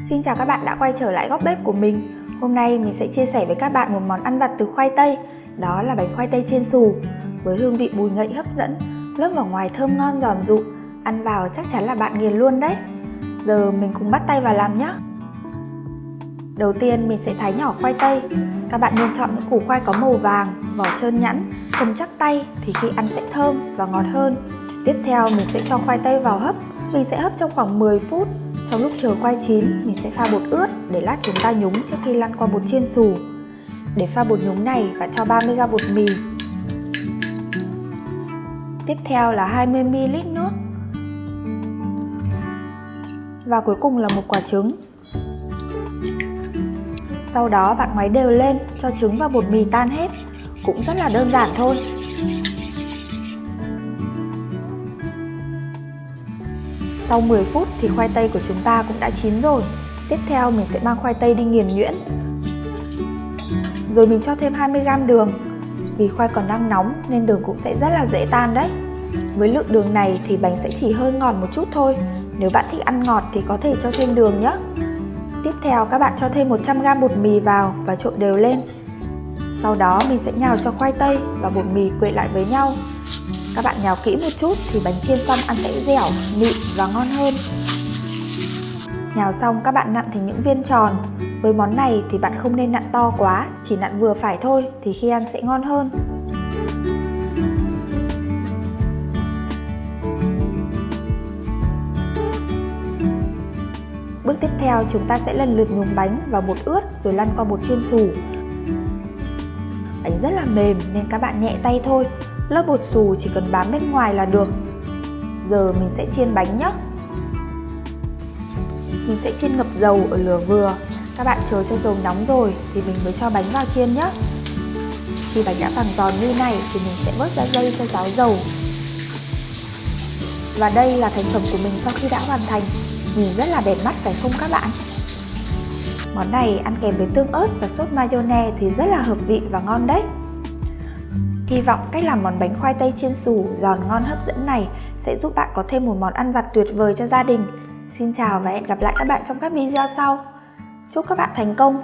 Xin chào các bạn đã quay trở lại góc bếp của mình. Hôm nay mình sẽ chia sẻ với các bạn một món ăn vặt từ khoai tây. Đó là bánh khoai tây chiên xù. Với hương vị bùi ngậy hấp dẫn, lớp vỏ ngoài thơm ngon giòn rụm, ăn vào chắc chắn là bạn nghiền luôn đấy. Giờ mình cùng bắt tay vào làm nhé. Đầu tiên mình sẽ thái nhỏ khoai tây. Các bạn nên chọn những củ khoai có màu vàng, vỏ trơn nhẵn, cầm chắc tay thì khi ăn sẽ thơm và ngọt hơn. Tiếp theo mình sẽ cho khoai tây vào hấp. Mình sẽ hấp trong khoảng 10 phút. Trong lúc chờ khoai chín, mình sẽ pha bột ướt để lát chúng ta nhúng trước khi lăn qua bột chiên xù. Để pha bột nhúng này, bạn cho 30g bột mì. Tiếp theo là 20ml nước. Và cuối cùng là một quả trứng. Sau đó bạn ngoáy đều lên, cho trứng và bột mì tan hết. Cũng rất là đơn giản thôi. Sau 10 phút thì khoai tây của chúng ta cũng đã chín rồi. Tiếp theo mình sẽ mang khoai tây đi nghiền nhuyễn. Rồi mình cho thêm 20g đường. Vì khoai còn đang nóng nên đường cũng sẽ rất là dễ tan đấy. Với lượng đường này thì bánh sẽ chỉ hơi ngọt một chút thôi. Nếu bạn thích ăn ngọt thì có thể cho thêm đường nhé. Tiếp theo các bạn cho thêm 100g bột mì vào và trộn đều lên. Sau đó mình sẽ nhào cho khoai tây và bột mì quậy lại với nhau. Các bạn nhào kỹ một chút thì bánh chiên xong ăn sẽ dẻo, mịn và ngon hơn. Nhào xong các bạn nặn thành những viên tròn. Với món này thì bạn không nên nặn to quá, chỉ nặn vừa phải thôi thì khi ăn sẽ ngon hơn. Bước tiếp theo chúng ta sẽ lần lượt nhúng bánh vào bột ướt rồi lăn qua bột chiên xù. Bánh rất là mềm nên các bạn nhẹ tay thôi. Lớp bột xù chỉ cần bám bên ngoài là được. Giờ mình sẽ chiên bánh nhé. Mình sẽ chiên ngập dầu ở lửa vừa. Các bạn chờ cho dầu nóng rồi thì mình mới cho bánh vào chiên nhé. Khi bánh đã vàng giòn như này thì mình sẽ vớt ra dây cho ráo dầu. Và đây là thành phẩm của mình sau khi đã hoàn thành. Nhìn rất là đẹp mắt phải không các bạn? Món này ăn kèm với tương ớt và sốt mayonnaise thì rất là hợp vị và ngon đấy. Hy vọng cách làm món bánh khoai tây chiên xù giòn ngon hấp dẫn này sẽ giúp bạn có thêm một món ăn vặt tuyệt vời cho gia đình. Xin chào và hẹn gặp lại các bạn trong các video sau. Chúc các bạn thành công!